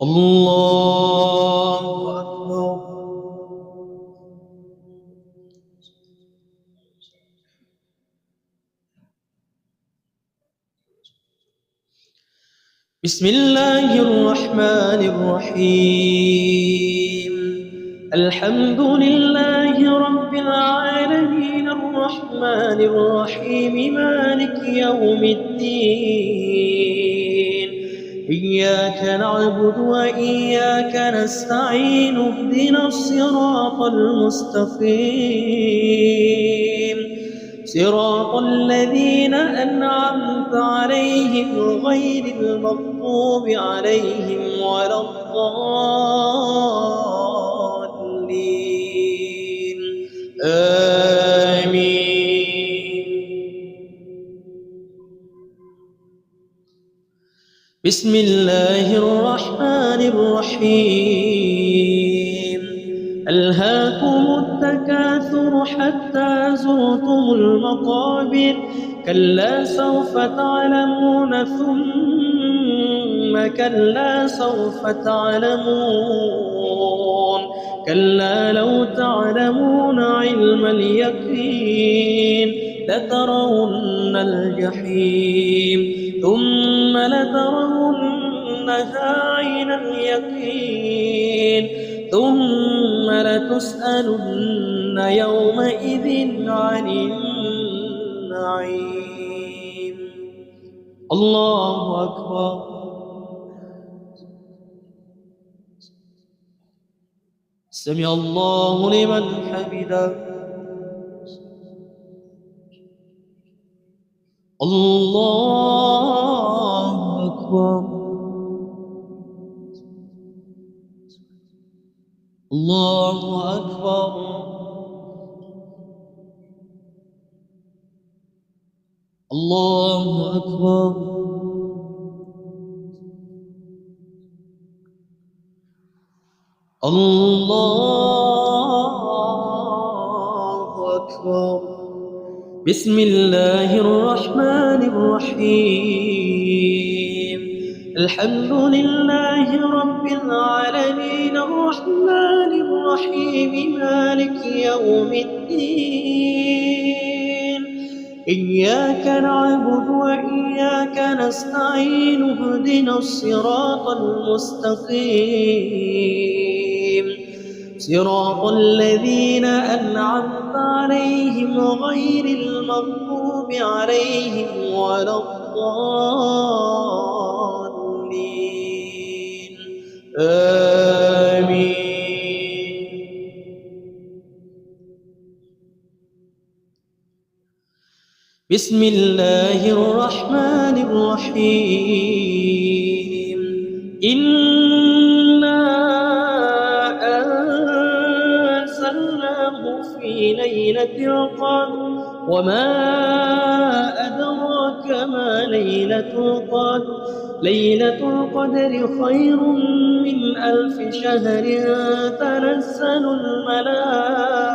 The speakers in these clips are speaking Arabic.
الله أكبر. بسم الله الرحمن الرحيم. الحمد لله رب العالمين الرحمن الرحيم مالك يوم الدين. إياك نعبد وإياك نستعين اهدنا الصراط المستقيم صراط الذين أنعمت عليهم غير المغضوب عليهم ولا الضالين آمين. بسم الله الرحمن الرحيم. ألهاكم التكاثر حتى زرتم المقابر كلا سوف تعلمون ثم كلا سوف تعلمون كلا لو تعلمون علم اليقين لترون الجحيم ثم لترونها عين اليقين ثم لتسألن يومئذ عن النعيم. الله أكبر. سمع الله لمن حمده. الله أكبر. الله أكبر. الله أكبر. الله أكبر. بسم الله الرحمن الرحيم. الحمد لله رب العالمين الرحمن الرحيم مالك يوم الدين. إياك نعبد وإياك نستعين اهدنا الصراط المستقيم صراط الذين أنعمت عليهم غير المغضوب عليهم ولا الضالين آمين. بسم الله الرحمن الرحيم. إنا أنزلناه في ليلة القدر وما أدراك ما ليلة القدر. ليلة القدر خير من 1000 شهر تنزل الملائكة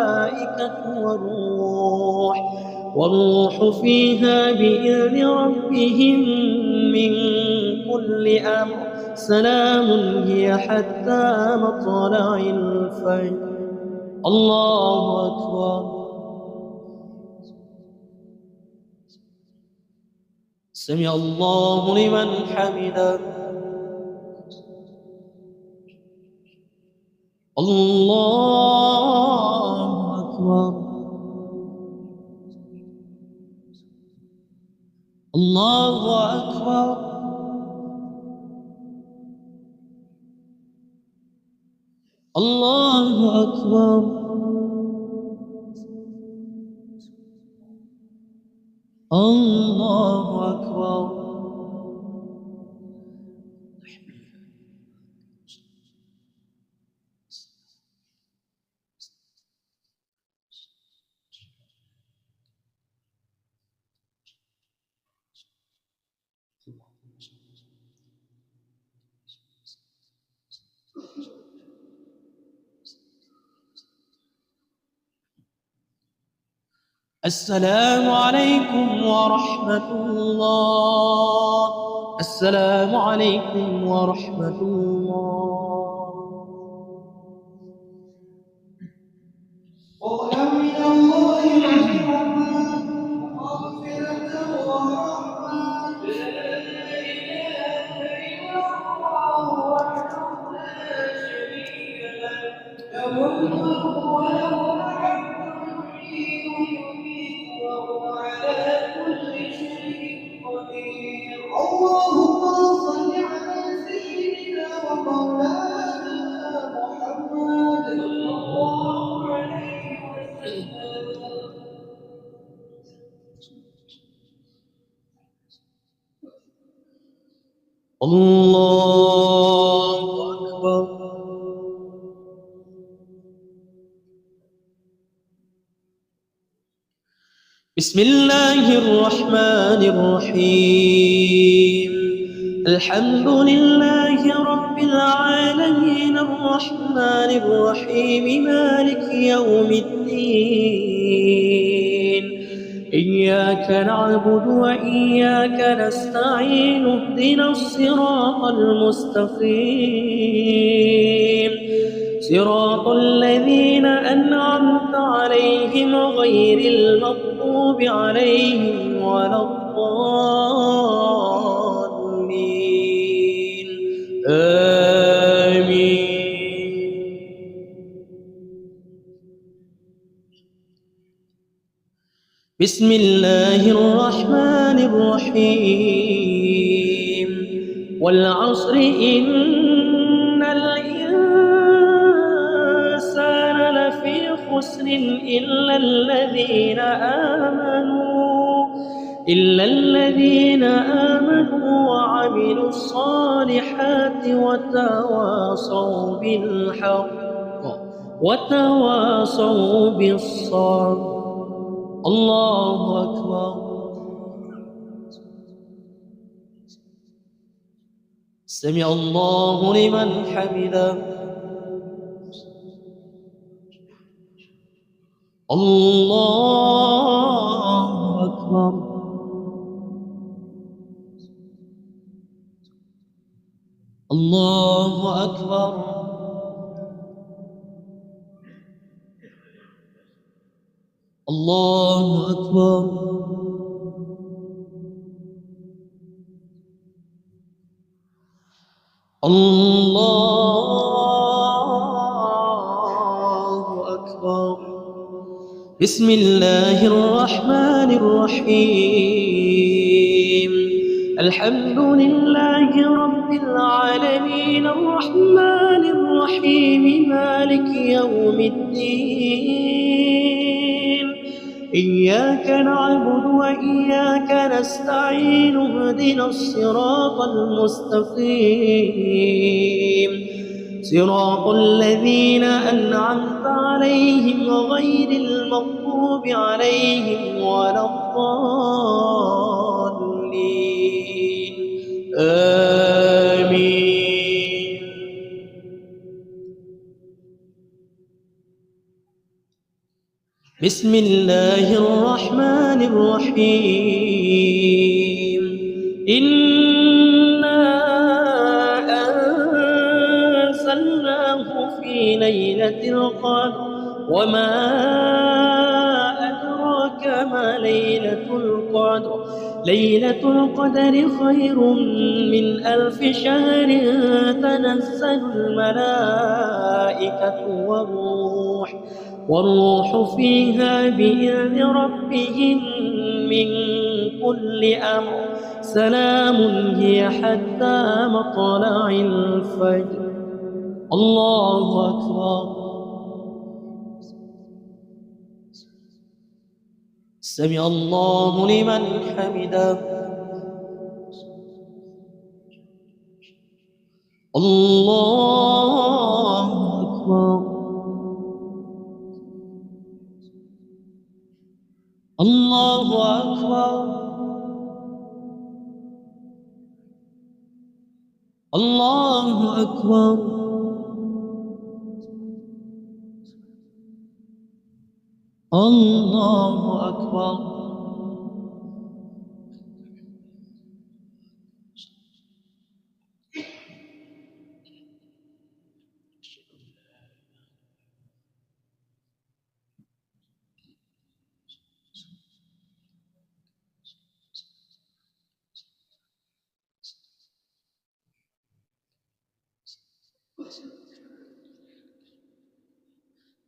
والروح فيها بإذن ربهم من كل أمر سلام هي حتى مطلع الفجر. الله أكبر. سمع الله لمن حمده. الله أكبر. الله أكبر. الله أكبر. الله أكبر. السلام عليكم ورحمة الله. السلام عليكم ورحمة الله. فضلا من الله وكرما ومغفرة ورحمة. لا إله إلا الله وحده لا شريك له، له الملك وله الحمد يحيي ويميت وهو على كل شيء قدير. اللهم صل على سيدنا ومولانا محمد صلى الله عليه وسلم. الله أكبر. بسم الله الرحمن الرحيم. الحمد لله رب العالمين الرحمن الرحيم مالك يوم الدين. إياك نعبد وإياك نستعين اهدنا الصراط المستقيم صراط الذين أنعمت عليهم غير المغضوب عليهم ولا الضالين آمين. بسم الله الرحمن الرحيم. والعصر إن الإنسان لفي خسر إلا الذين آمنوا وعملوا الصالحات وتواصوا بالحق وتواصوا بالصبر. الله أكبر. سمع الله لمن حمده. الله أكبر. الله أكبر. الله أكبر. الله أكبر. بسم الله الرحمن الرحيم. الحمد لله رب العالمين الرحمن الرحيم مالك يوم الدين. إياك نعبد وإياك نستعين اهدنا الصراط المستقيم صراط الذين أنعمت عليهم غير المغضوب عليهم ولا الضالين آمين. بسم الله الرحمن الرحيم. إنا أنزلناه في ليلة القدر وما أدراك ما ليلة القدر. ليلة القدر خير من 1000 شهر. تنزل الملائكة والروح فيها بإذن ربهم من كل أمر. سلام هي حتى مطلع الفجر. الله أكبر. سمع الله لمن حمده. الله أكبر. الله أكبر. الله أكبر. الله أكبر.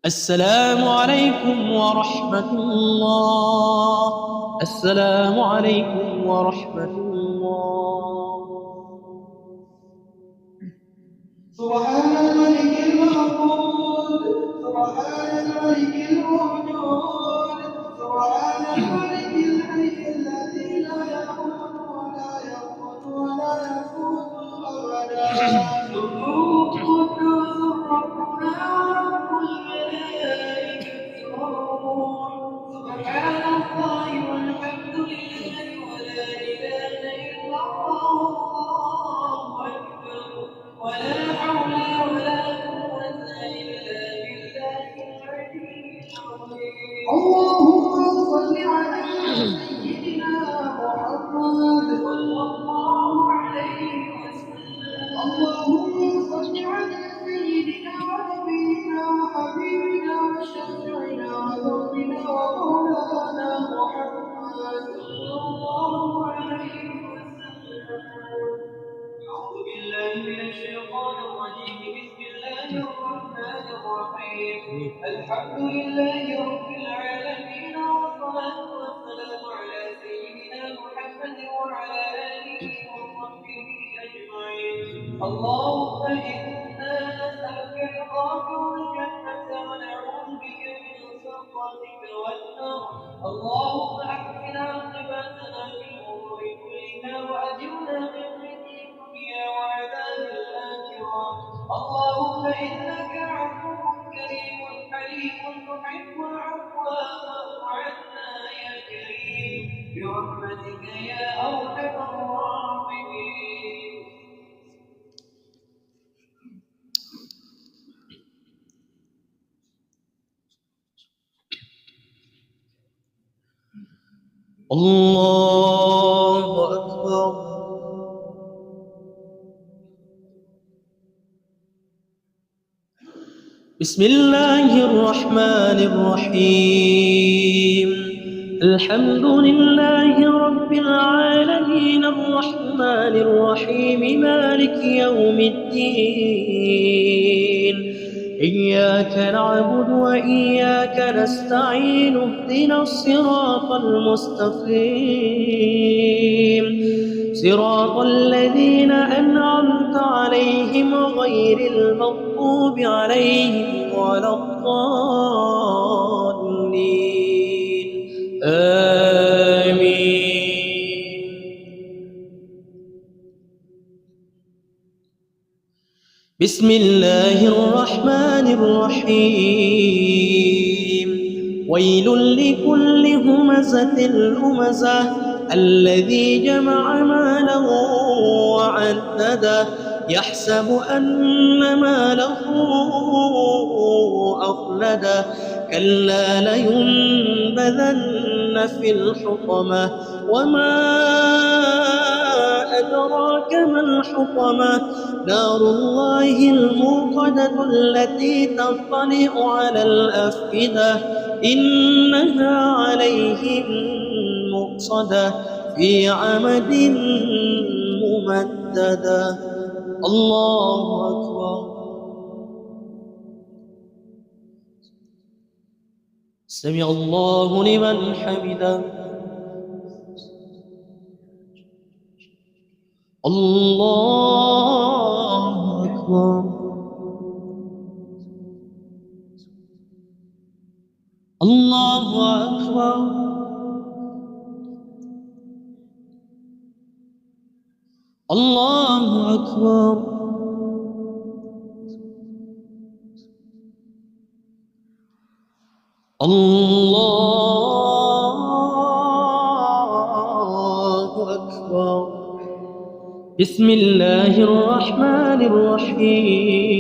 السلام عليكم ورحمة الله. السلام عليكم ورحمة الله. سبحان الملك المعبود، سبحان الملك الموجود، سبحان الملك الحي الذي لا يموت ولا يموت ولا يفوت أبدا. قدوس ربنا ورب الملائكة والروح، سبحان الله والحمد لله ولا إله إلا الله أكبر، ولا حول ولا قوة إلا بالله العلي العظيم. اللهم صل على سيدنا محمد صلى الله عليه وسلم. اللهم صل على سيدنا ونبينا وحبيبنا وشفيعنا وذنبنا ومولانا محمد صلى الله عليه وسلم. أعوذ بالله من الشيطان الرجيم. بسم الله الرحمن الرحيم. الحمد لله رب العالمين، والصلاة والسلام على سيدنا محمد وعلى آله وصحبه أجمعين. اللهم إنا نسألك رضاك والجنة ونعوذ بك من سخطك والنار. اللهم أحسن عاقبتنا في الأمور كلها وأجرنا من خزي الدنيا وعذاب الآخرة. اللهم إنك عفو كريم حليم تحب العفو فاعف عنا يا كريم برحمتك يا أرحم الراحمين. الله أكبر. بسم الله الرحمن الرحيم. الحمد لله رب العالمين الرحمن الرحيم مالك يوم الدين. إياك نعبد وإياك نستعين اهدنا الصراط المستقيم صراط الذين أنعمت عليهم غير المغضوب عليهم ولا الضالين آمين. بسم الله الرحمن الرحيم. ويل لكل همزة لمزة الذي جمع مالا وعدده يحسب أن ماله أخلده كلا لينبذن في الحطمة وما أدراك ما الحطمة نار الله الموقدة التي تطلع على الأفئدة إنها عليهم مؤصدة في عمد ممددة. الله أكبر. سمع الله لمن حمده. الله أكبر. الله أكبر. الله أكبر. الله أكبر. بسم الله الرحمن الرحيم.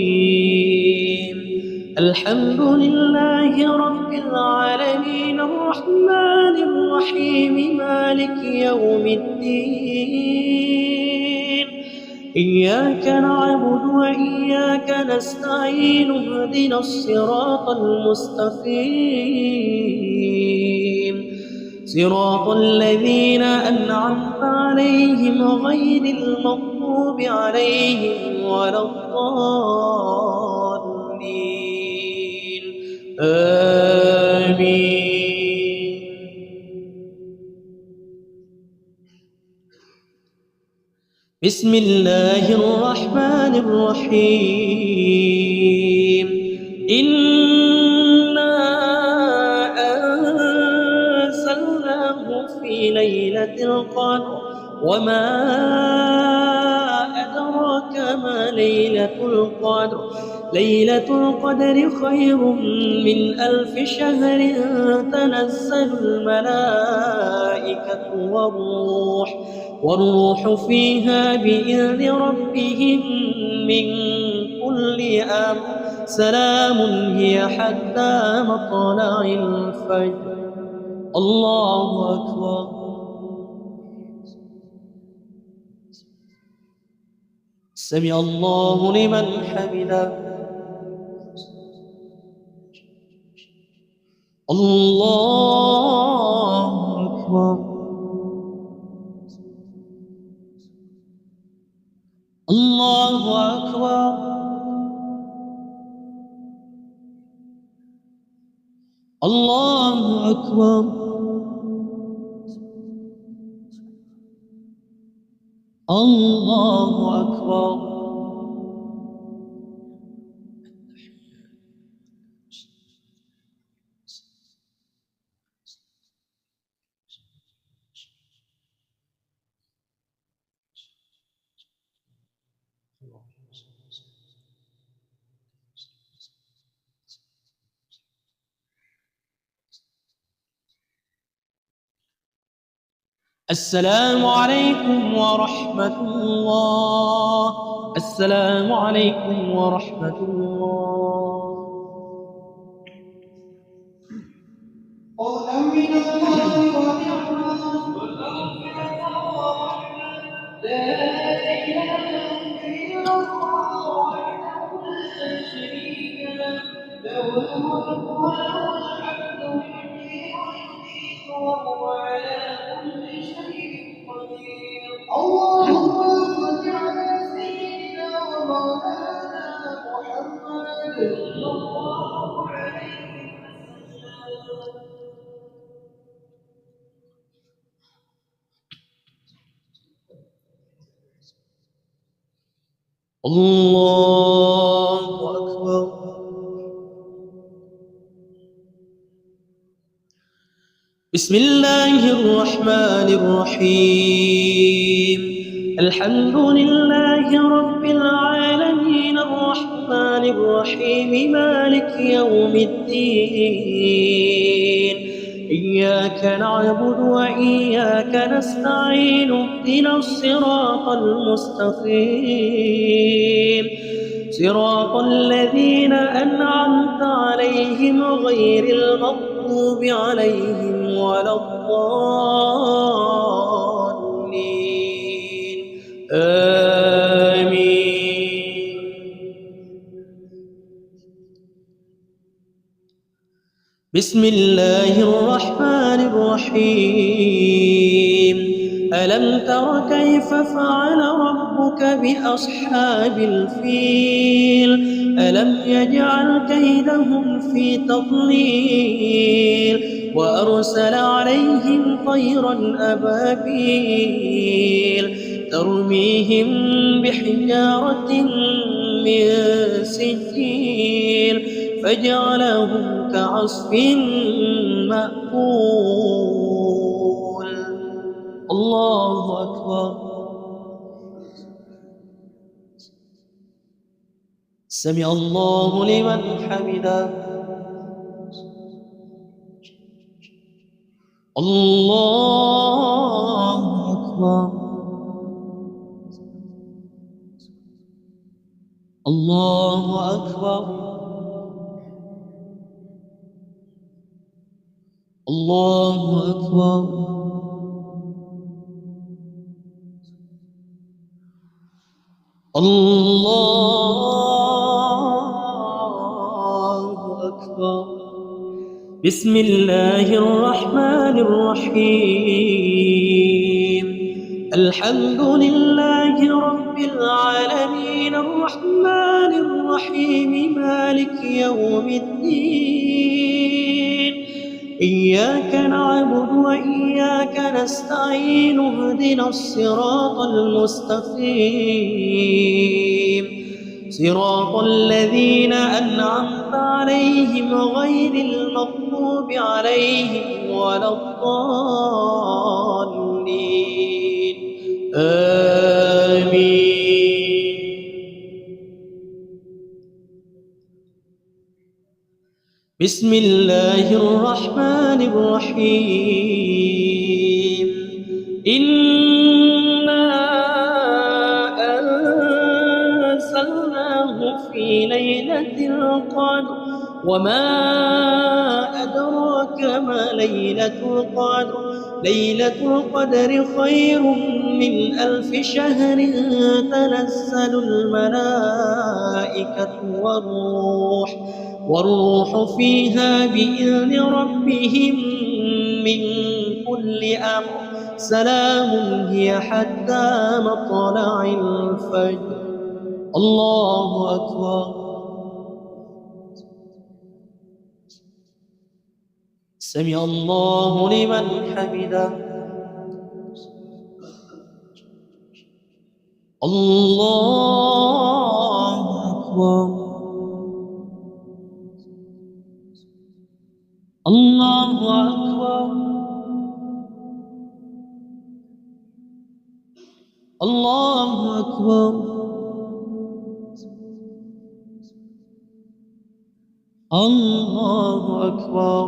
الحمد لله رب العالمين الرحمن الرحيم مالك يوم الدين. إياك نعبد وإياك نستعين اهدنا الصراط المستقيم صراط الذين أنعمت عليهم غير المغضوب عليهم ولا الضالين آمين. بسم الله الرحمن الرحيم. إنا أنزلناه في ليلة القدر وما أدراك ما ليلة القدر. ليلة القدر خير من 1000 شهر. تنزل الملائكة والروح فيها بإذن ربهم من كل أمر. سلام هي حتى مطلع الفجر. الله أكبر. سمع الله لمن حمده. الله أكبر. الله أكبر. الله أكبر. الله أكبر. السلام عليكم ورحمة الله. السلام عليكم ورحمة الله. قولا من الله ونعمة ومغفرة ورحمة. لا إله إلا الله وحده لا شريك له. له الملك وله الحمد يحيي ويميت وهو على كل شيء قدير. اللهم صل على سيدنا ومولانا محمد صلى الله عليه وسلم. الله أكبر. بسم الله الرحمن الرحيم. الحمد لله رب العالمين الرحمن الرحيم مالك يوم الدين. إياك نعبد وإياك نستعين. اهدنا الصراط المستقيم صراط الذين أنعمت عليهم غير المغضوب عليهم ولا الضالين آمين. بسم الله الرحمن الرحيم. ألم تر كيف فعل ربك بأصحاب الفيل؟ ألم يجعل كيدهم في تضليل وأرسل عليهم طيرا أبابيل ترميهم بحجارة من سجيل فجعلهم كعصف مأكول. الله أكبر. سمع الله لمن حمده. الله أكبر. الله أكبر. الله أكبر. الله أكبر. بسم الله الرحمن الرحيم الحمد لله رب العالمين الرحمن الرحيم مالك يوم الدين إياك نعبد وإياك نستعين اهدنا الصراط المستقيم صراط الذين أنعمت عليهم غير المغضوب عليهم ولا الضالين آمين. بسم الله الرحمن الرحيم إنا أنزلناه في ليلة القدر وما أدراك ما ليلة القدر ليلة القدر خير من 1000 شهر تنزل الملائكة والروح فيها بإذن ربهم من كل أمر سلام هي حتى مطلع الفجر. الله أكبر. سمع الله لمن حمده. الله أكبر. الله أكبر. الله أكبر. الله أكبر.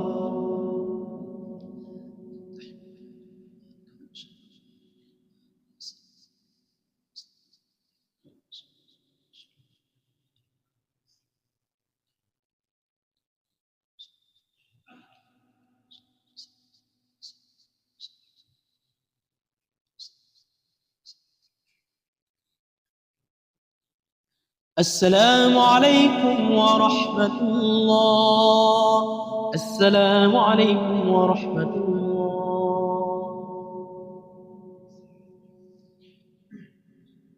السلام عليكم ورحمة الله. السلام عليكم ورحمة الله.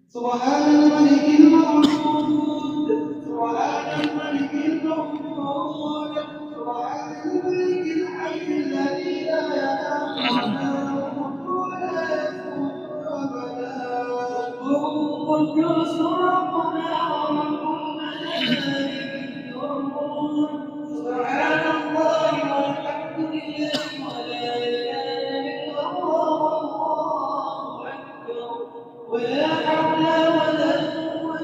سبحان الملك المعبود سبحان الملك المعبود سبحان الملك الحي الذي لا ينام ولا يموت أبدا. قدوس ربنا ورب الملائكة والروح سبحان الله والحمد لله ولا إله إلا الله والله أكبر ولا حول ولا قوة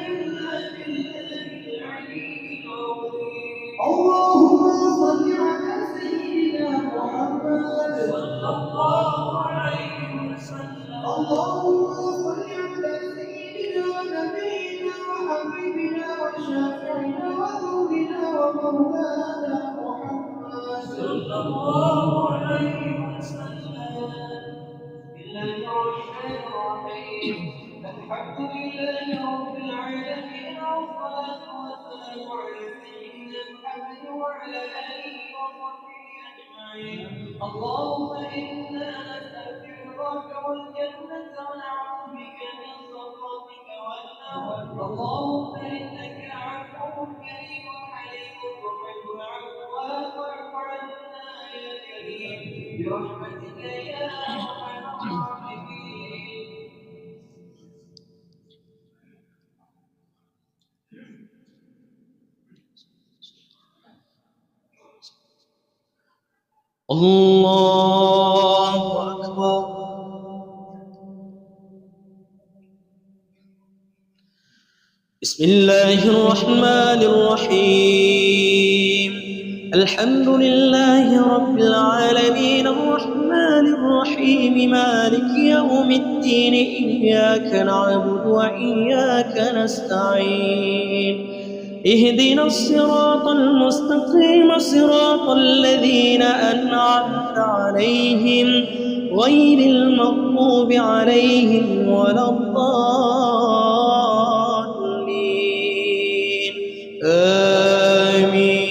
إلا بالله العلي العظيم. اللهم صل على سيدنا محمد صلى الله عليه وسلم. اللهم صل على سيدنا ونبينا وحبيبنا وشافعنا وذوقنا ومولانا محمد صلى الله عليه وسلم. بسم الله الرحمن الرحيم الحمد لله رب العالمين والصلاة والسلام على سيدنا محمد وعلى آله وصحبه أجمعين. اللهم إنا نسألك رضاك والجنة ونعوذ بك من سخطك والنار. اللهم إنك عفو كريم حليم تحب العفو فاعف عنا يا كريم برحمتك يا أرحم الراحمين. الله أكبر. بسم الله الرحمن الرحيم الحمد لله رب العالمين الرحمن الرحيم مالك يوم الدين إياك نعبد وإياك نستعين اهدنا الصراط المستقيم صراط الذين أنعمت عليهم غير المغضوب عليهم ولا الضالين آمين.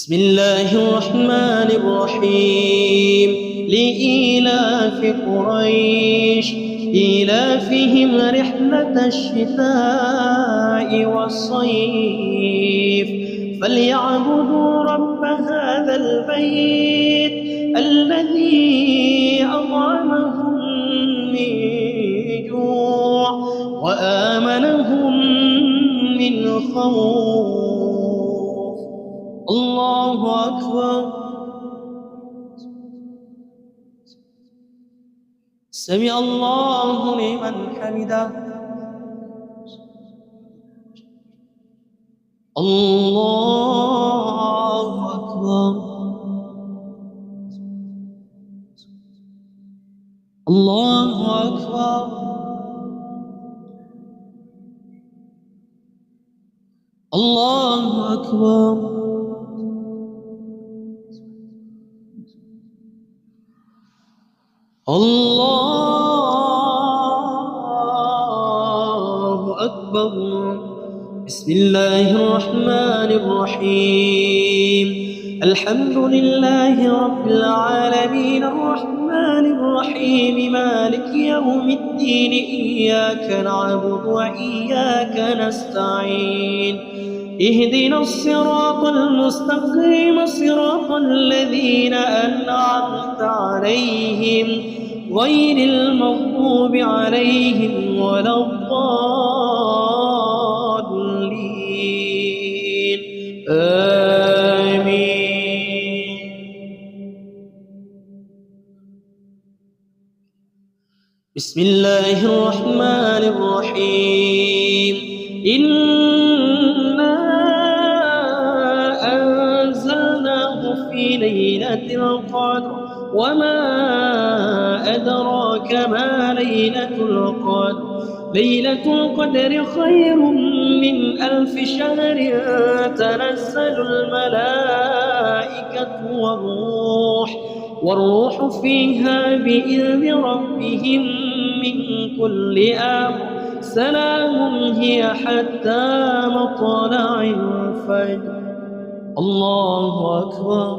بسم الله الرحمن الرحيم لإيلاف قريش إيلافهم رحلة الشتاء والصيف فليعبدوا رب هذا البيت الذي أطعمهم من جوع وآمنهم من خوف. الله أكبر. سمع الله لمن حمده. الله أكبر. الله أكبر. الله أكبر. الله أكبر. بسم الله الرحمن الرحيم الحمد لله رب العالمين الرحمن الرحيم مالك يوم الدين إياك نعبد وإياك نستعين اهدنا الصراط المستقيم صراط الذين أنعمت عليهم غير المغضوب عليهم ولا الضالين آمين. بسم الله الرحمن الرحيم إنا أنزلناه في ليلة القدر وما أدراك ما ليلة القدر ليلة القدر خير من 1000 شهر تنزل الملائكة والروح فيها بإذن ربهم من كل أمر سلام هي حتى مطلع الفجر. الله أكبر.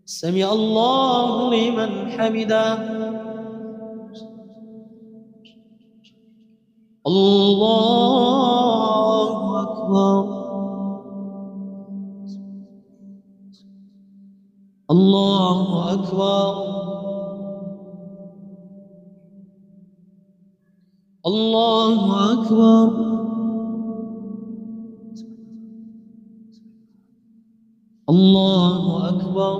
سمع الله لمن حمده. الله أكبر. الله أكبر. الله أكبر. الله أكبر.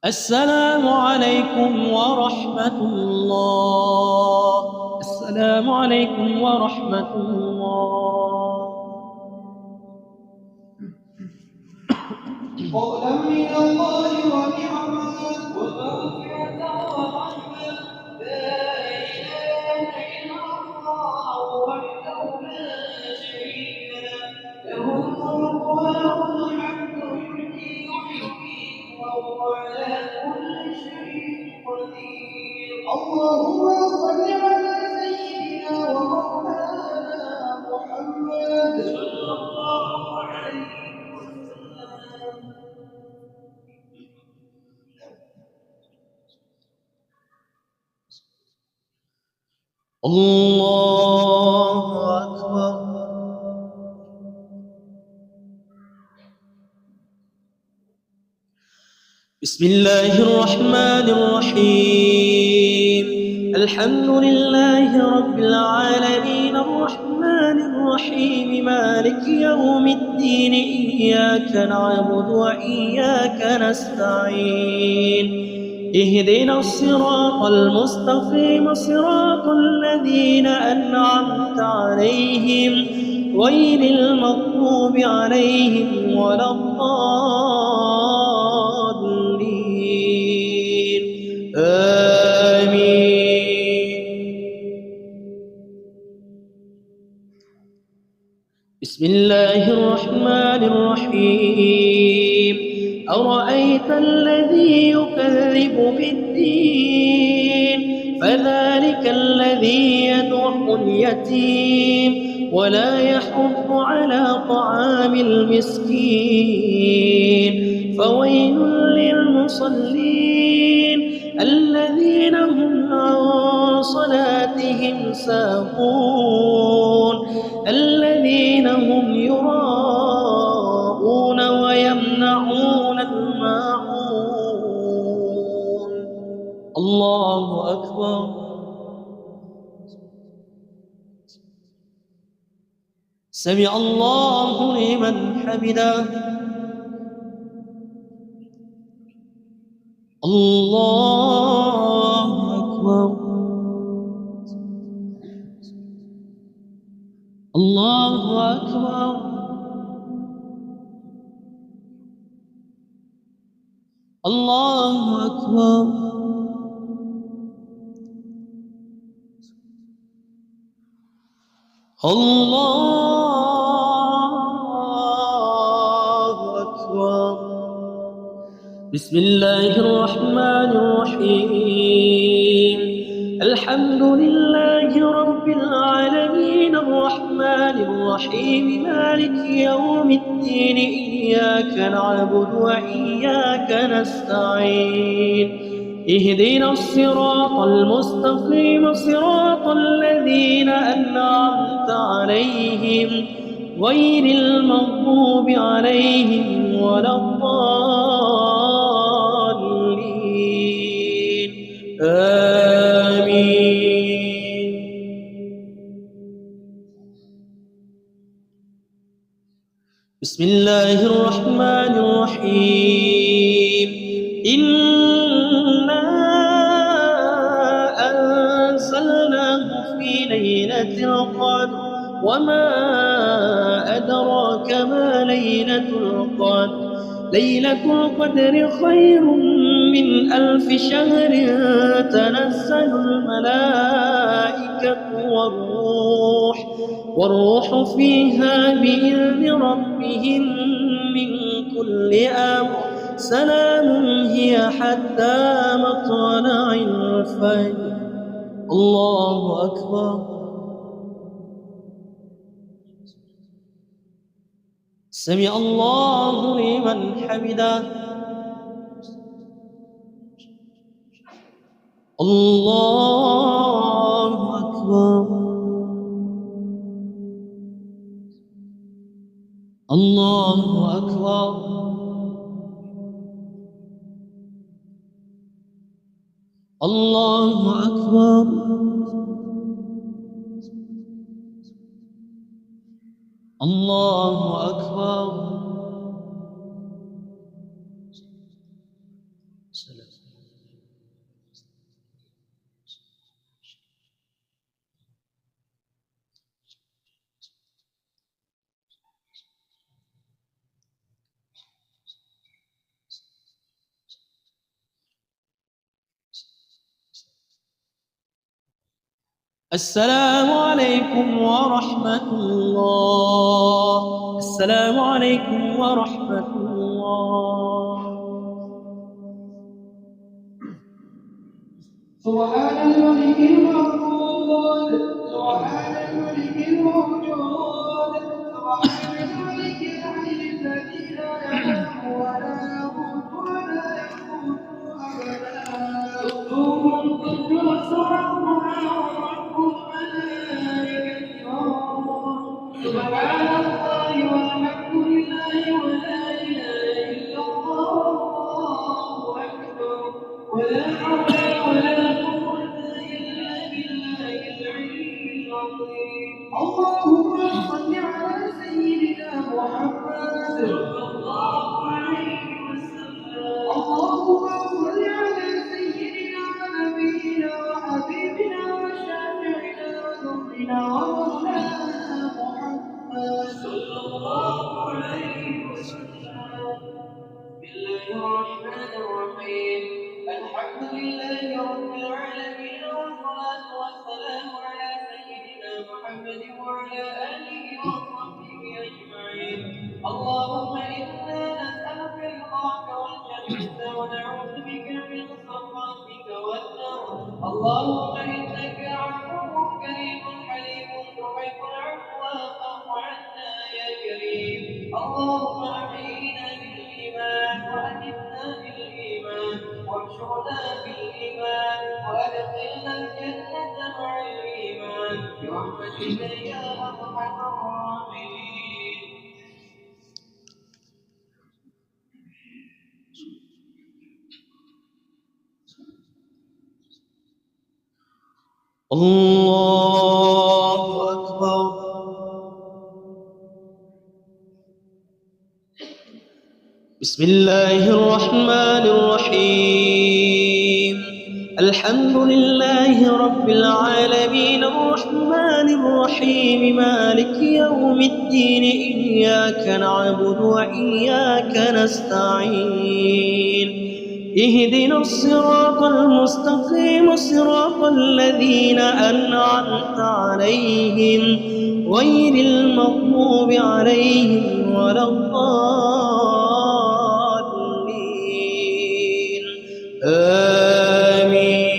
السلام عليكم ورحمة الله. السلام عليكم ورحمة الله. قولا من الله ونعمة ومغفرة ورحمة لا إله إلا الله وحده لا شريك له له الملك وله الحمد يحيي ويميت وهو على كل شيء قدير. اللهم صل على سيدنا ومولانا محمد صلى الله عليه وسلم. الله أكبر. بسم الله الرحمن الرحيم الحمد لله رب العالمين الرحمن الرحيم مالك يوم الدين إياك نعبد وإياك نستعين اهدنا الصراط المستقيم صراط الذين أنعمت عليهم غير المغضوب عليهم ولا الضالين بسم الله الرحمن الرحيم أرأيت الذي يكذب بالدين فذلك الذي يدع اليتيم ولا يحض على طعام المسكين فويل للمصلين الذين هم عن صلاتهم ساهون الذين هم يراءون ويمنعون الماعون الله أكبر سمع الله لمن حمده الله أكبر الله أكبر الله أكبر الله أكبر بسم الله الرحمن الرحيم الحمد لله رب العالمين الرحمن الرحيم مالك يوم الدين إياك نعبد وإياك نستعين اهدنا الصراط المستقيم صراط الذين أنعمت عليهم غير المغضوب عليهم ولا الضالين آمين بسم الله الرحمن الرحيم إنا أنزلناه في ليلة القدر وما أدراك ما ليلة القدر ليلة القدر خير من 1000 شهر تنزل الملائكة والروح فيها بإذن ربهم من كل أمر سلام هي حتى مطلع الفجر الله أكبر سمع الله لمن حمده الله أكبر الله أكبر الله أكبر الله أكبر السلام عليكم ورحمة الله السلام عليكم ورحمة الله سبحان الملك المعبود سبحان الملك الموجود سبحان الملك الحي الذي لا ينام ولا يموت ولا يموت أبدا قدوم قدوس ربنا ورب الملائكة والروح سبحان الله والحمد لله ولا إله إلا الله والله أكبر ولا حول ولا قوة إلا بالله العلي العظيم اللهم صل على سيدنا محمد صلى الله عليه وسلم اللهم صل على سيدنا ونبينا وحبيبنا وشافعنا ونصرنا ومولانا محمد صلى الله عليه وسلم بسم الله الرحمن الرحيم الحمد لله رب العالمين والصلاة والسلام على سيدنا محمد وعلى آله وصحبه اللهم أحينا بالإيمان وأمتنا بالإيمان واحشرنا بالإيمان وأدخلنا الجنة مع الإيمان برحمتك يا أرحم الراحمين. الله أكبر. بسم الله الرحمن الرحيم. الحمد لله رب العالمين الرحمن الرحيم مالك يوم الدين إياك نعبد وإياك نستعين اهدنا الصراط المستقيم صراط الذين أنعمت عليهم غير المغضوب عليهم ولا الضالين آمين.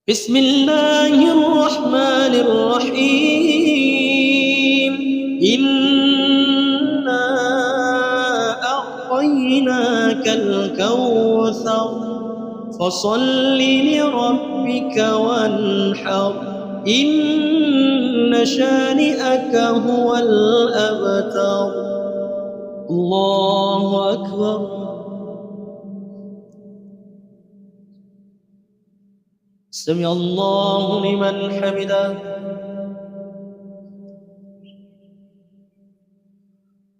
بسم الله الرحمن الرحيم. إنا أعطيناك الكوثر فصل لربك وانحر إن شانئك هو الأبتر. الله أكبر. سمع الله لمن حمده.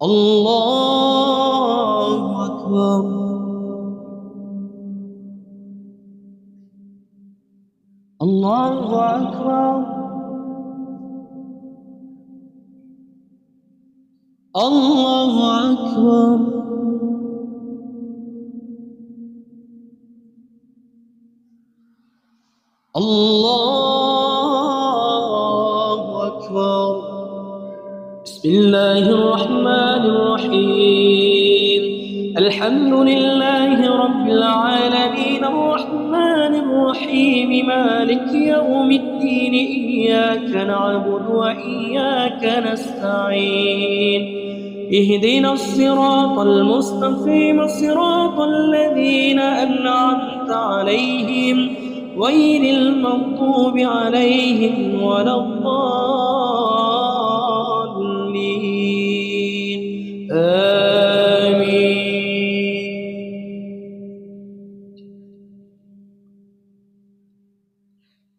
الله أكبر. الله أكبر. الله أكبر. الله أكبر. بسم الله الرحمن الرحيم. الحمد لله رب العالمين الرحمن الرحيم مالك يوم الدين إياك نعبد وإياك نستعين اهدنا الصراط المستقيم صراط الذين أنعمت عليهم غير المغضوب عليهم ولا الضالين آمين.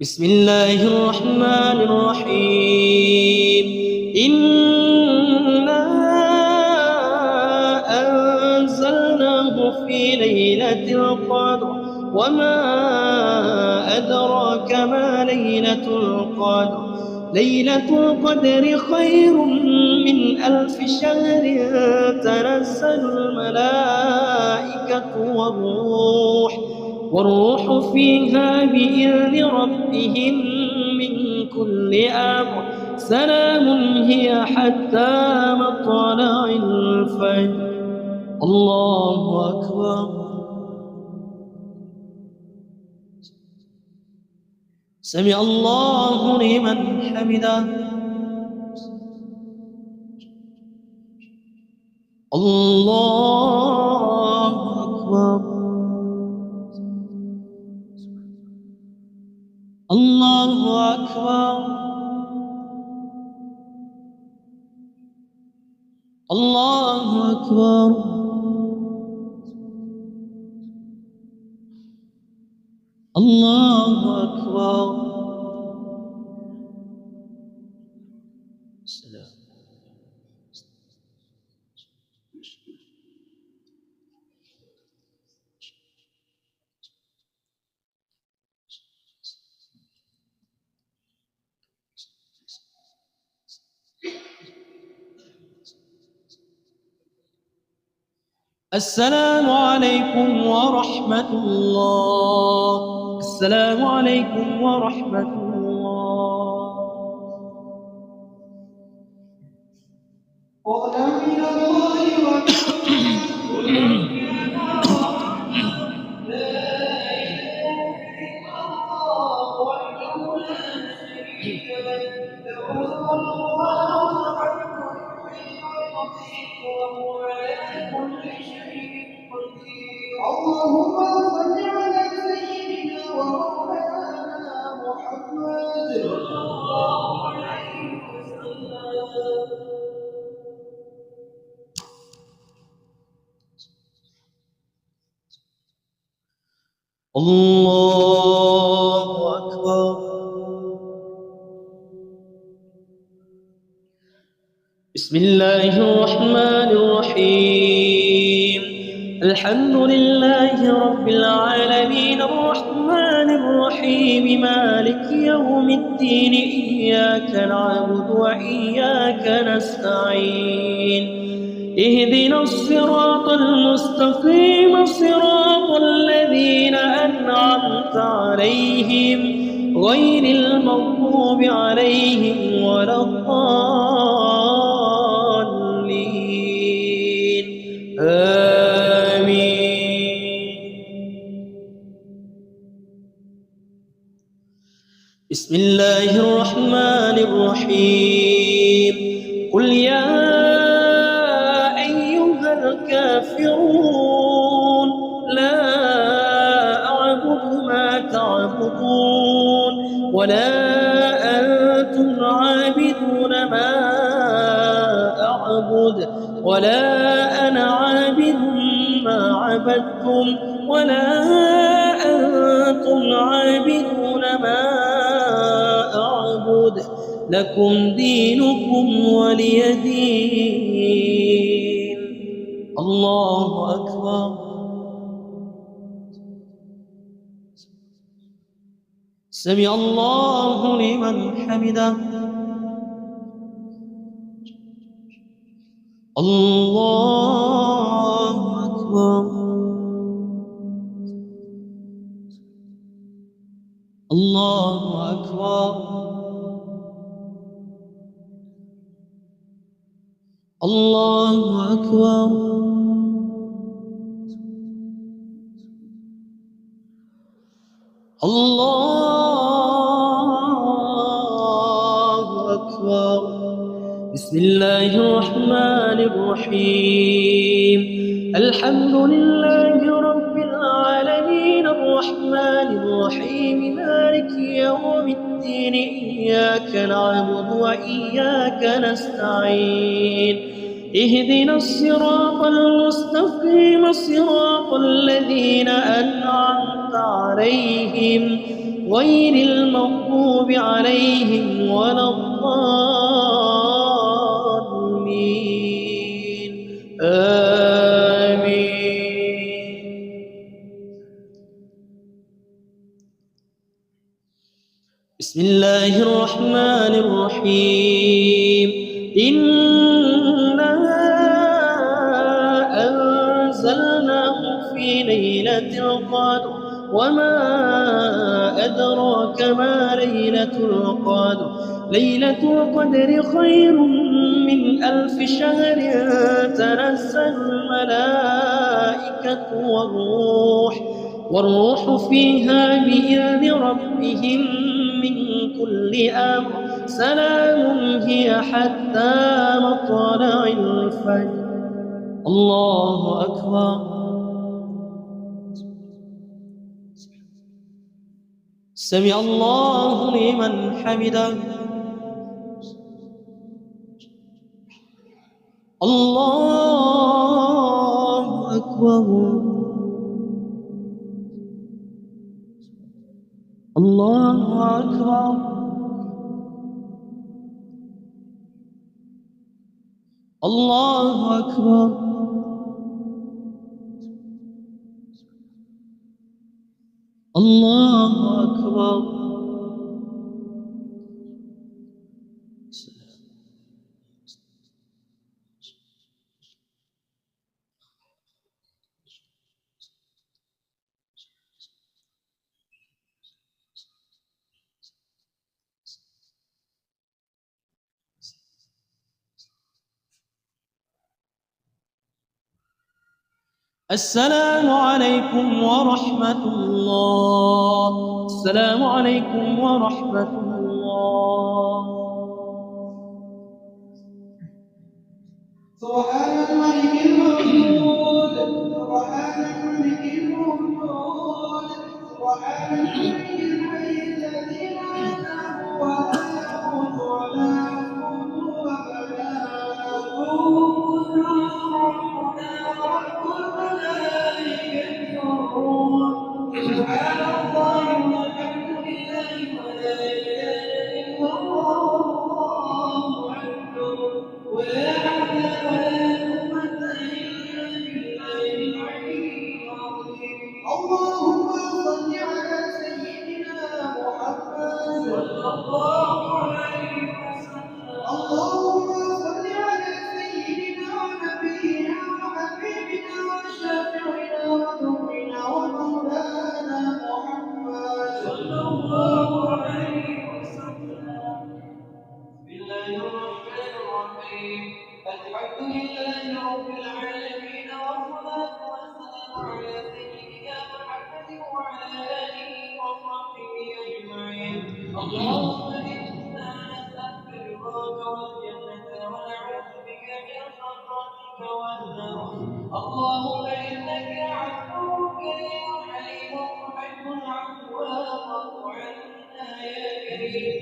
بسم الله الرحمن الرحيم. إنا أنزلناه في ليلة القدر وما أدراك ما ليلة القدر. ليلة القدر خير من 1000 شهر تنزل الملائكة والروح فيها بإذن ربهم من كل أمر سلام هي حتى مطلع الفجر. الله أكبر. سمع الله لمن حمده. الله أكبر. الله أكبر. الله أكبر. الله أكبر. السلام. السلام عليكم ورحمة الله. السلام عليكم ورحمة الله. قولا من الله ورسوله اللهم صل على سيدنا ومولانا محمد صلى الله عليه وسلم. الله أكبر. بسم الله الرحمن الرحيم. الحمد لله رب العالمين الرحمن الرحيم مالك يوم الدين إياك نعبد وإياك نستعين اهدنا الصراط المستقيم صراط الذين أنعمت عليهم غير المغضوب عليهم ولا الضالين آمين. بسم الله الرحمن الرحيم. قل يا أيها الكافرون لا أعبد ما تعبدون ولا أنتم عابدون ما أعبد ولا أنا عابد ما عبدتم ولا أنتم عابدون ما أعبد لكم دينكم ولي دين. الله أكبر. سمع الله لمن حمده. الله أكبر. الله أكبر. الله أكبر. الله أكبر. بسم الله الرحمن الرحيم. الحمد لله رب العالمين الرحمن الرحيم مالك يوم الدين إياك نعبد وإياك نستعين اهدنا الصراط المستقيم صراط الذين أنعمت عليهم غير المغضوب عليهم ولا الضالين آمين. بسم الله الرحمن الرحيم. إنا أنزلناه في ليلة القدر وما أدراك ما ليلة القدر ليلة القدر خير من 1000 شهر تنزل الملائكة والروح فيها بإذن ربهم من كل أمر سلام هي حتى مطلع الفجر. الله أكبر. سمع الله لمن حمده. الله أكبر. الله أكبر. الله أكبر. الله أكبر. السلام عليكم ورحمة الله. السلام عليكم ورحمة الله. سبحان الملك المحمود سبحان الملك المحمود الحي الذي لا ينام ولا يموت ولا يموت أبدا رب الملائكة والروح سبحان الله والحمد لله ولا إله إلا الله أكبر ولا حول ولا قوة إلا بالله العلي العظيم اللهم صل على سيدنا محمد صلى الله عليه وسلم اللهم صل على سيدنا ونبينا وحبيبنا وشافعنا وذكرنا ومولانا محمد صلى الله عليه وسلم بسم الله الرحمن الرحيم الحمد لله رب العالمين والصلاة والسلام على سيدنا محمد وعلى آله وصحبه أجمعين اللهم إنا نسألك رضاك والجنة ونعوذ بك من سخطك والنار اللهم إنك عفو كريم حليم تحب العفو فاعف عنا يا كريم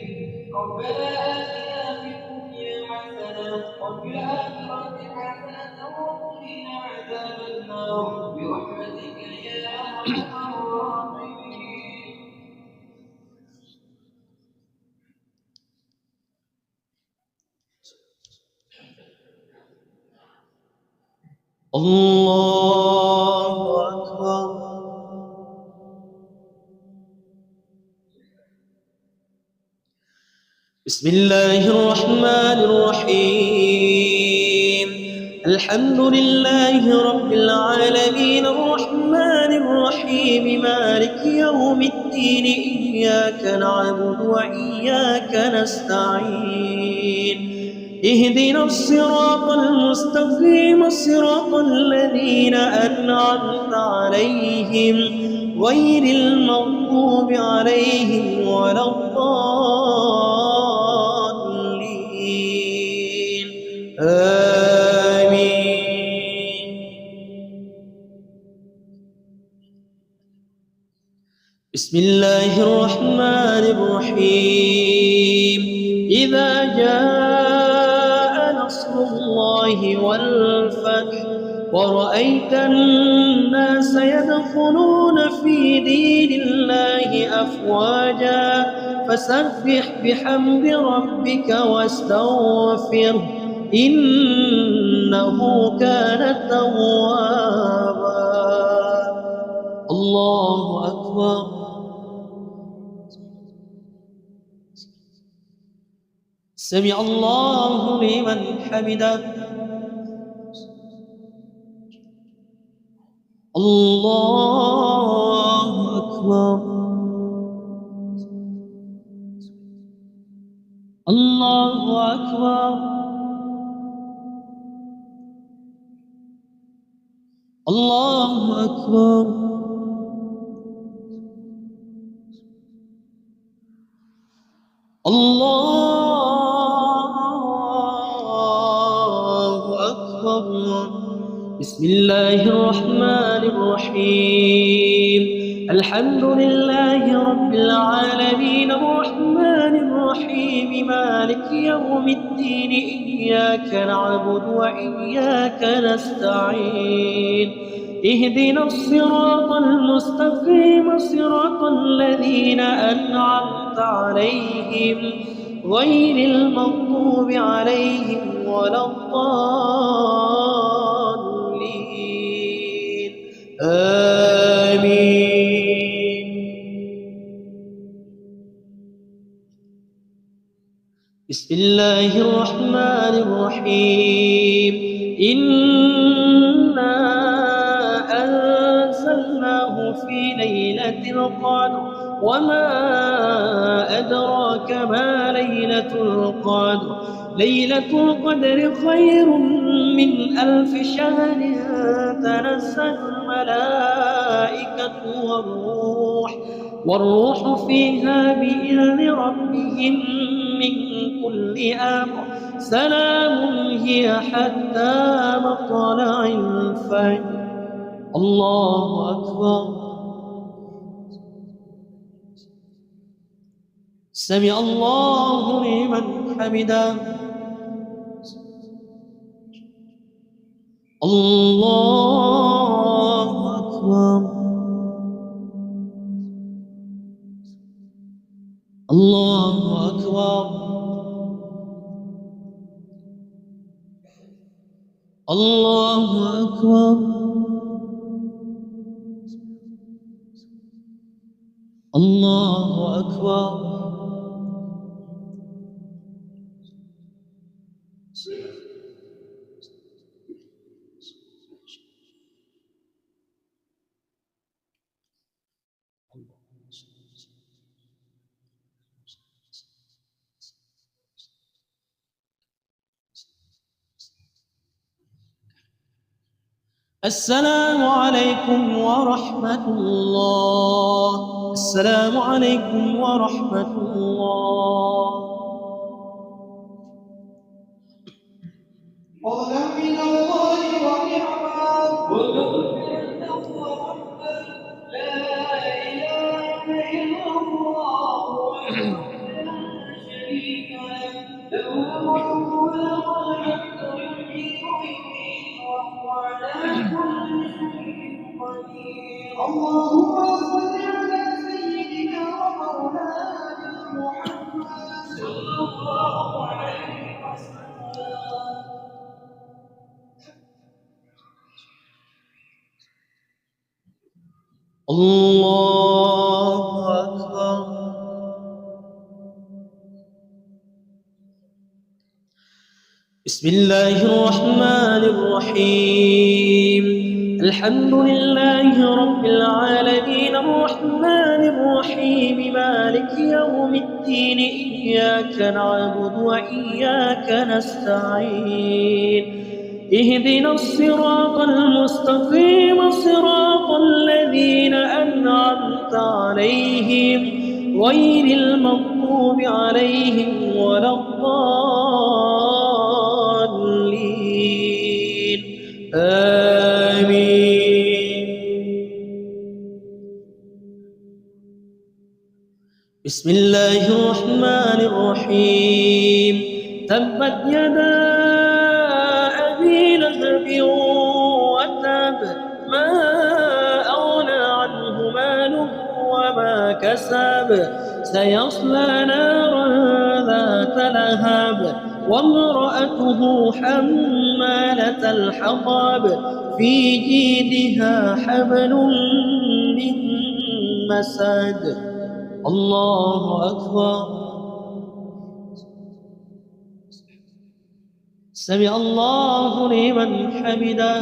ربنا آتنا في الدنيا حسنة وفي الآخرة حسنة وقنا عذاب النار برحمتك يا أرحم الراحمين الله أكبر. بسم الله الرحمن الرحيم الحمد لله رب العالمين الرحمن الرحيم مالك يوم الدين إياك نعبد وإياك نستعين اهدنا الصراط المستقيم صراط الذين أنعمت عليهم غير المغضوب عليهم ولا الضالين آمين. بسم الله الرحمن الرحيم إذا جاء نصر الله والفتح ورأيت الناس يدخلون في دين الله أفواجا فسبح بحمد ربك واستغفره إنه كان توابا. الله أكبر. سمع الله لمن حمده. الله أكبر. الله أكبر. الله أكبر. الله أكبر. بسم الله الرحمن الرحيم الحمد لله رب العالمين الرحمن الرحيم مالك يوم الدين إياك نعبد وإياك نستعين اهدنا الصراط المستقيم صراط الذين أنعمت عليهم غير المغضوب عليهم ولا الضالين آمين. بسم الله الرحمن الرحيم إنا أنزلناه في ليلة القدر وما أدراك ما ليلة القدر ليلة القدر خير من 1000 شهر تنزل الملائكة والروح فيها بإذن ربهم من كل أمر سلام هي حتى مطلع الفجر. الله أكبر. سمع الله لمن حمده. الله أكبر. الله أكبر. الله أكبر. الله أكبر. السلام عليكم ورحمة الله. السلام عليكم ورحمة الله. فضلا من الله ونعما ومغفرة ورحمة. لا إله إلا الله وحده لا شريك له الملك وله الحمد يحيي ويميت وهو على كل شيء قدير. اللهم صل على سيدنا ومولانا محمد صلى الله عليه وسلم. الله أكبر. بسم الله الرحمن الرحيم. الحمد لله رب العالمين الرحمن الرحيم مالك يوم الدين إياك نعبد وإياك نستعين. اهدنا الصراط المستقيم صراط الذين أنعمت عليهم غير المغضوب عليهم ولا الضالين. آمين. بسم الله الرحمن الرحيم. تبت يدا أبي لهب وتب ما أغنى عنه ماله وما كسب سيصلى نارا ذات لهب وامرأته حمالة الحطب في جيدها حبل من مسد. الله أكبر. سمع الله لمن حمده.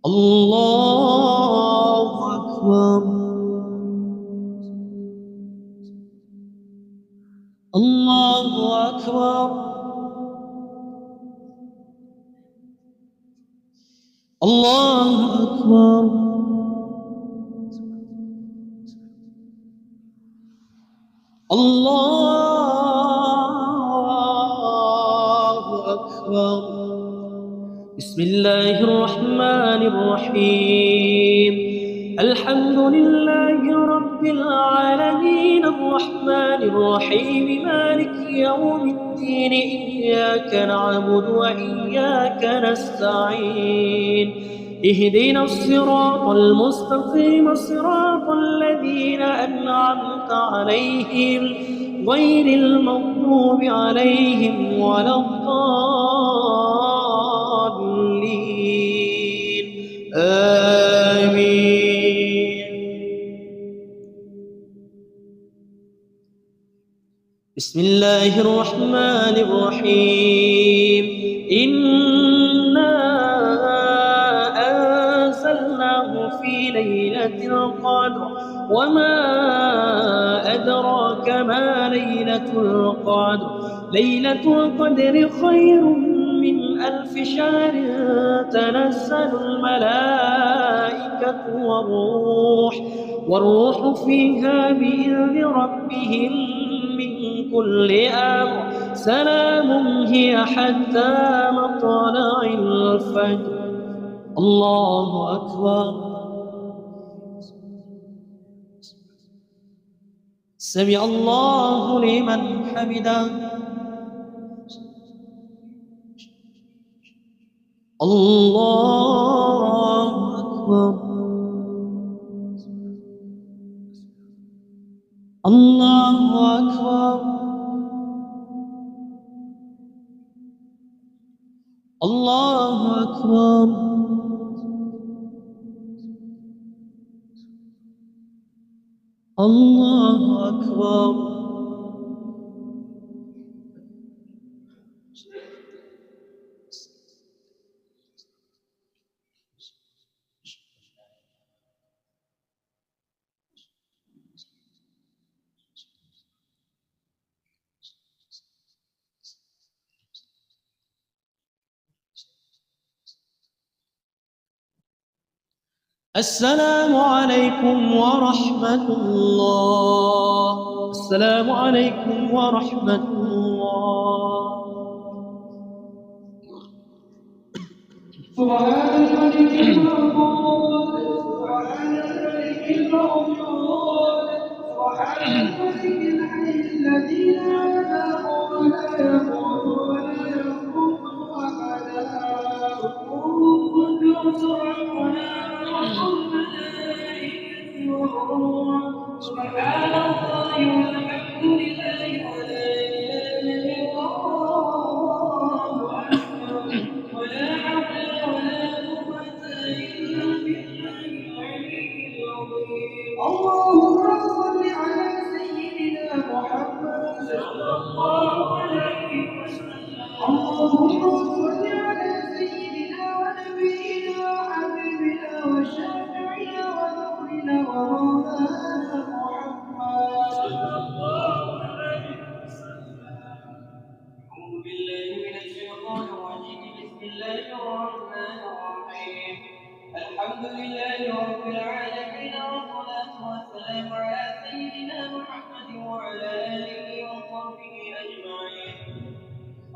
الله أكبر. الله أكبر. الله أكبر. الله أكبر. بسم الله الرحمن الرحيم. الحمد لله رب العالمين الرحمن الرحيم مالك يوم الدين إياك نعبد وإياك نستعين. اهدنا الصراط المستقيم صراط الذين أنعمت عليهم غير المغضوب عليهم ولا الضالين. آمين. بسم الله الرحمن الرحيم. إنا أنزلناه في ليلة القدر وما أدراك ما ليلة القدر. ليلة القدر خير من 1000 شهر. تنزل الملائكة والروح فيها بإذن ربهم من كل أمر. سلام هي حتى مطلع الفجر. الله أكبر. سمع الله لمن حمده. الله أكبر. الله أكبر. الله أكبر. الله أكبر. السلام عليكم ورحمة الله. السلام عليكم ورحمة الله. سبحان الملك المعبود، سبحان الملك الموجود، سبحان الملك الحي الذي لا ينام ولا يموت ولا يموت أبدا. قدوس ربنا رب الملائكة والروح، سبحان الله والحمد لله ولا إله إلا الله أكبر، ولا حول ولا قوة إلا بالله العلي العظيم. اللهم صل على سيدنا محمد صلى الله عليه وسلم. اللهم صل على سيدنا ونبينا وحبيبنا وشافعنا ونورنا ومولانا محمد صلى الله عليه وسلم. أعوذ بالله من الشيطان الرجيم. بسم الله الرحمن الرحيم. الحمد لله رب العالمين، والصلاة والسلام على سيدنا محمد وعلى آله وصحبه أجمعين.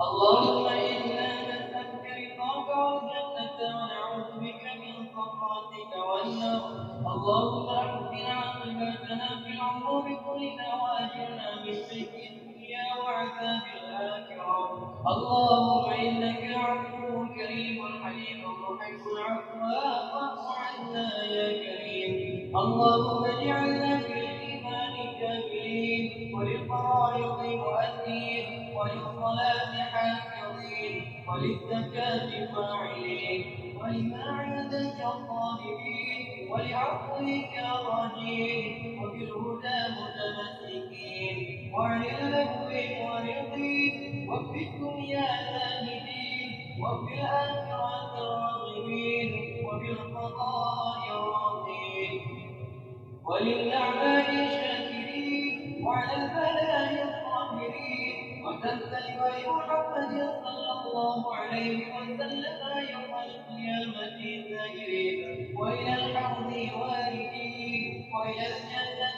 اللهم إنا نسألك رضاك والجنة ونعوذ بك من سخطك والنار. اللهم احسن عاقبتنا في الأمور كلها وأجرنا من خزي الدنيا وعذاب الآخرة. اللهم إنك عفو كريم حليم تحب العفو فاعف عنا يا كريم. اللهم اجعلنا في الإيمان كاملين، وللفرائض مؤدين، وللصلاة حافظين، وللزكاة فاعلين، ولما عندك طالبين، ولعفوك راجين، وبالهدى متمسكين، وعن اللغو معرضين، وفي الدنيا زاهدين، وفي الآخرة راغبين، وبالقضاء راضين، وللأعمال شاكرين، وعلى البلاء صابرين، وتحت لواء محمد صلى الله عليه وسلم يوم القيامة سائرين، وإلى الحوض واردين، وإلى الجنة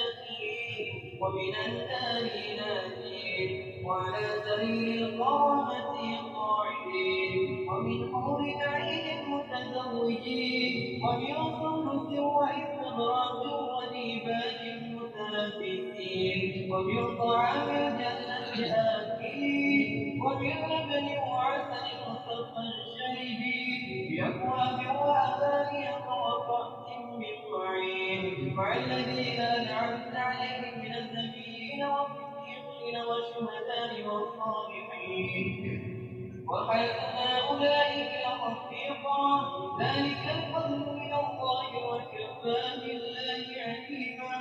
آتين، ومن النار ناجين، وعلى سرير القامة قاعدين، ومن حور عين متزوجين، ومن صندوق واستبراق وديباج متلبسين، ومن طعام الجنة آكلين، ومن لبن وعسل مصفى شاربين، بأكواب وأبانيق وكأس من معين، مع الذين أنعمت عليهم من النبيين والصديقين والشهداء والصالحين، وحسن أولئك رفيقا. ذلك الفضل من الله وكفى بالله عليما.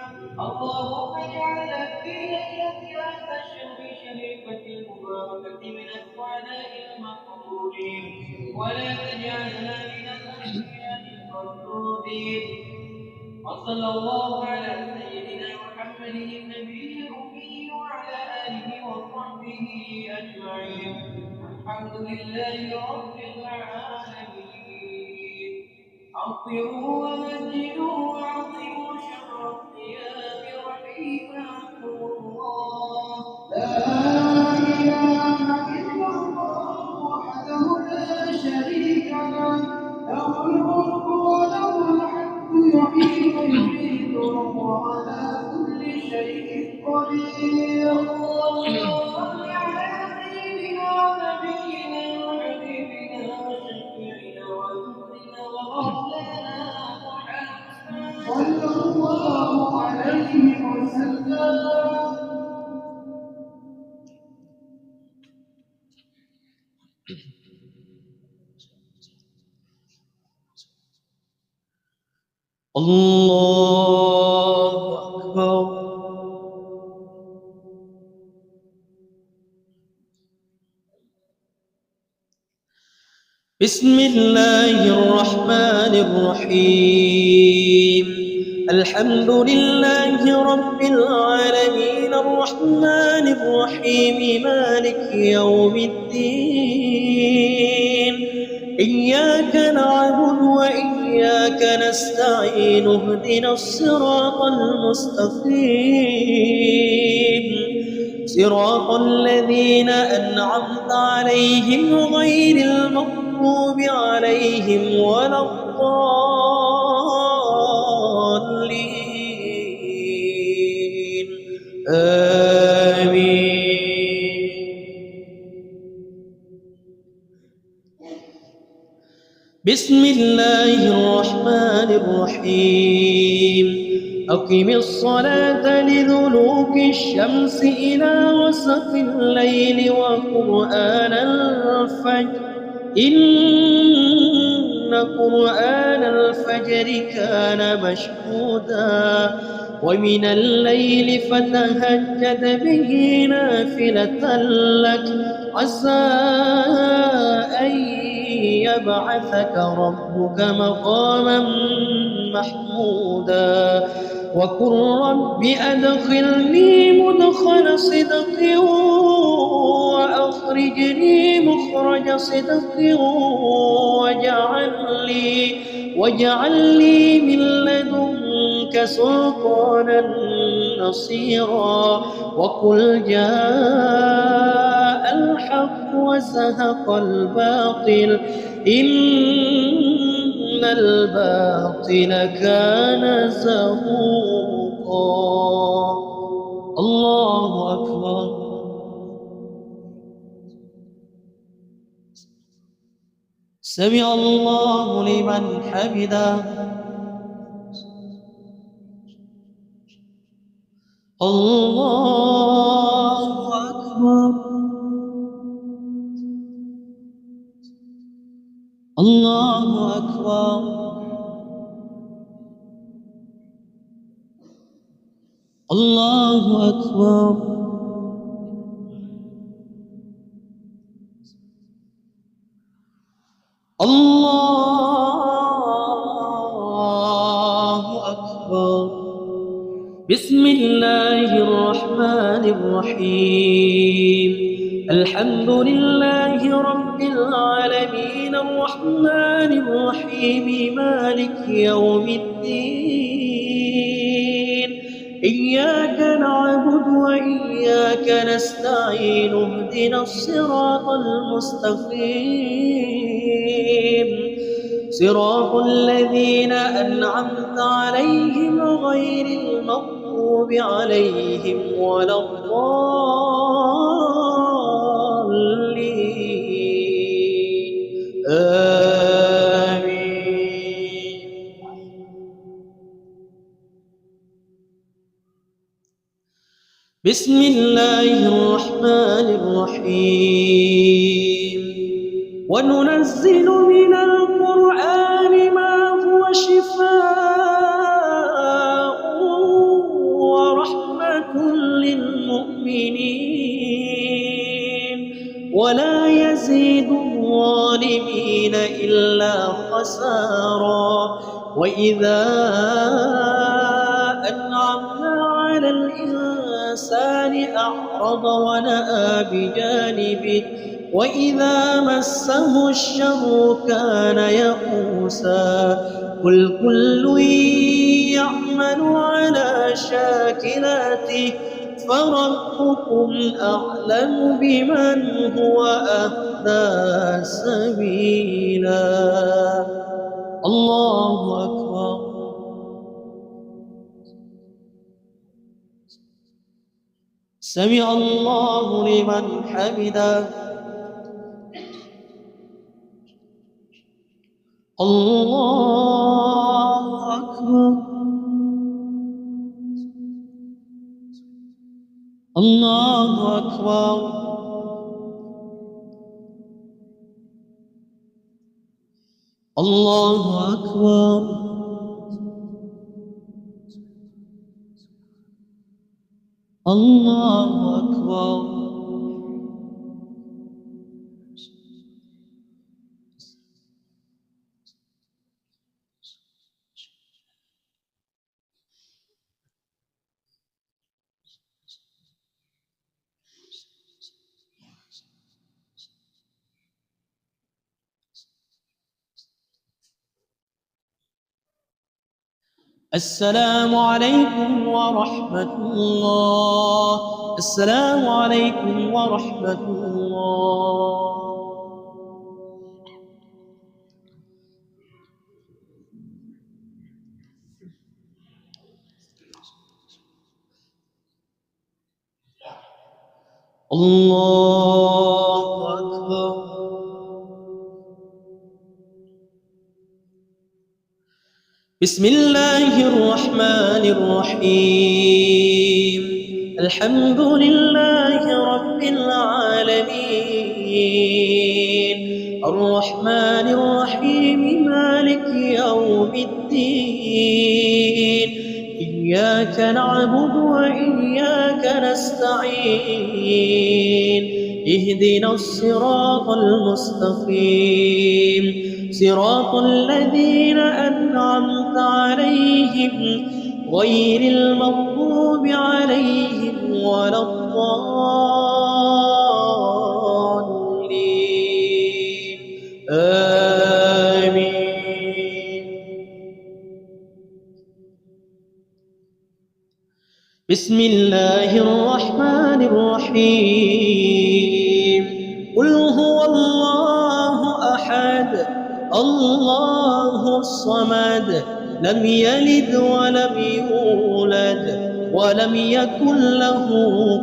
اللهم اجعلنا في ليلة هذا الشهر الشريفة المباركة من السعداء المقبولين، ولا تجعلنا من الأشقياء المردودين. وصلى الله على سيدنا محمد النبي الأمي وعلى آله وصحبه أجمعين. الحمد لله رب العالمين. عطروا ومجدوا وعظموا شر الثياب رحيمكم الله. لا إله إلا الله وحده لا شريك له، له الملك وله الحمد يحيي ويميت وهو على كل شيء الله أكبر. بسم الله الرحمن الرحيم. الحمد لله رب العالمين الرحمن الرحيم مالك يوم الدين. إياك نعبد وإياك نستعين اهدنا الصراط المستقيم صراط الذين أنعمت عليهم غير المغضوب عليهم ولا الضالين آمين. بسم الله الرحمن الرحيم. أقم الصلاة لدلوك الشمس إلى غسق الليل وقرآن الفجر إن قرآن الفجر كان مشهودا ومن الليل فتهجد به نافلة لك عسى أن يبعثك ربك مقاما محمودا وقل رب أدخلني مدخل صدق وأخرجني مخرج صدق واجعل لي من لدنك سلطانا نصيرا وقل جاء الحق وزهق الباطل إن الباطل كان زهوقا. الله أكبر. سمع الله لمن حمده. الله أكبر. الله أكبر. الله أكبر. الله أكبر. بسم الله الرحمن الرحيم. الحمد لله رب العالمين الرحمن الرحيم مالك يوم الدين. إياك نعبد وإياك نستعين اهدنا الصراط المستقيم صراط الذين أنعمت عليهم غير المغضوب عليهم ولا الضالين آمين. بسم الله الرحمن الرحيم. وننزل من القرآن ما هو شفاء ورحمة للمؤمنين ولا يزيد الظالمين إلا خسارا. وإذا أنعمنا على الإنسان أعرض ونأى بجانبه وإذا مسه الشر كان يئوسا. قل كل يعمل على شاكلته فربكم أعلم بمن هو أهدى سبيلا. الله أكبر. سمع الله لمن حمده. الله أكبر. الله أكبر. الله أكبر. الله أكبر. السلام عليكم ورحمة الله. السلام عليكم ورحمة الله. الله أكبر. بسم الله الرحمن الرحيم. الحمد لله رب العالمين، الرحمن الرحيم، مالك يوم الدين. إياك نعبد وإياك نستعين. اهدنا الصراط المستقيم، صراط الذين أنعمت عليهم غير المغضوب عليهم ولا الضالين. آمين. بسم الله الرحمن الرحيم. قل هو الله أحد، الله الصمد، لم يلد ولم يولد ولم يكن له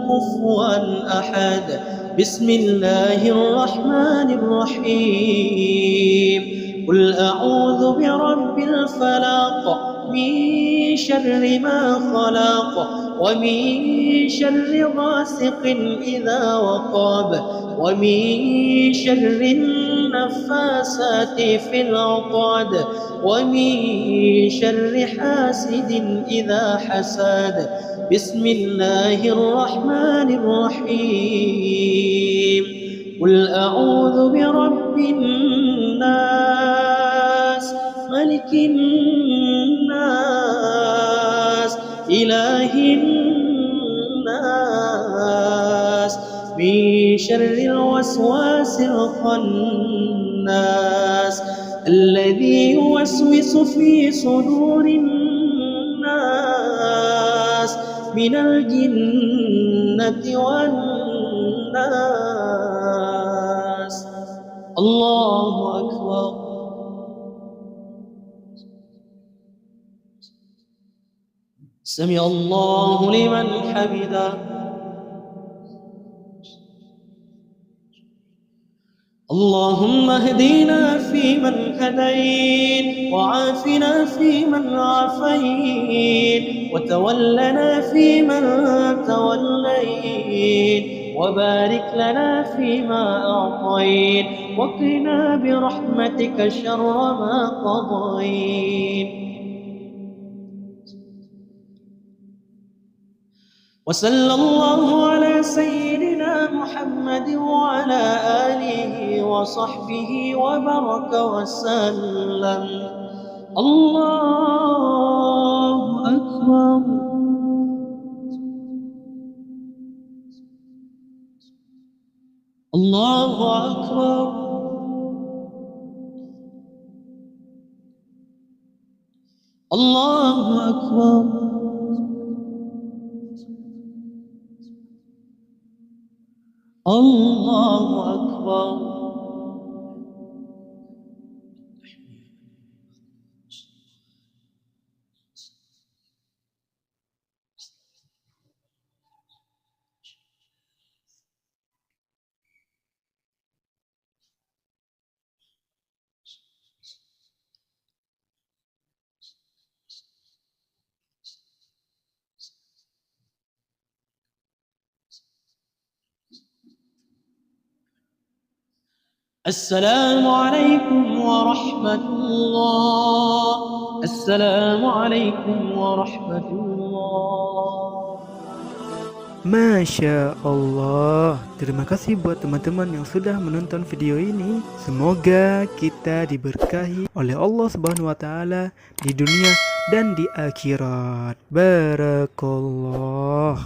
كفوا أحد. بسم الله الرحمن الرحيم. قل أعوذ برب الفلق، من شر ما خلق، ومن شر غاسق إذا وقب، ومن شر النفاسات في العقد، ومن شر حاسد إذا حسد. بسم الله الرحمن الرحيم. قل أعوذ برب الناس، ملك الناس، إله الناس، من شر الوسواس الخناس، الذي يوسوس في صدور الناس من الجنة والناس. الله أكبر. سمع الله لمن حمده. اللهم اهدنا فيمن هديت، وعافنا فيمن عافيت، وتولنا فيمن توليت، وبارك لنا فيما أعطيت، وقنا برحمتك شر ما قضيت. وصلى الله على سيدنا محمد وعلى آله وصحبه وبارك وسلم. الله أكبر. الله أكبر. الله أكبر. الله أكبر. السلام عليكم ورحمة الله. السلام عليكم ورحمة الله. Masya Allah, terima kasih buat teman-teman yang sudah menonton video ini. Semoga kita diberkahi oleh Allah Subhanahu wa Ta'ala di dunia dan di akhirat. Barakallah.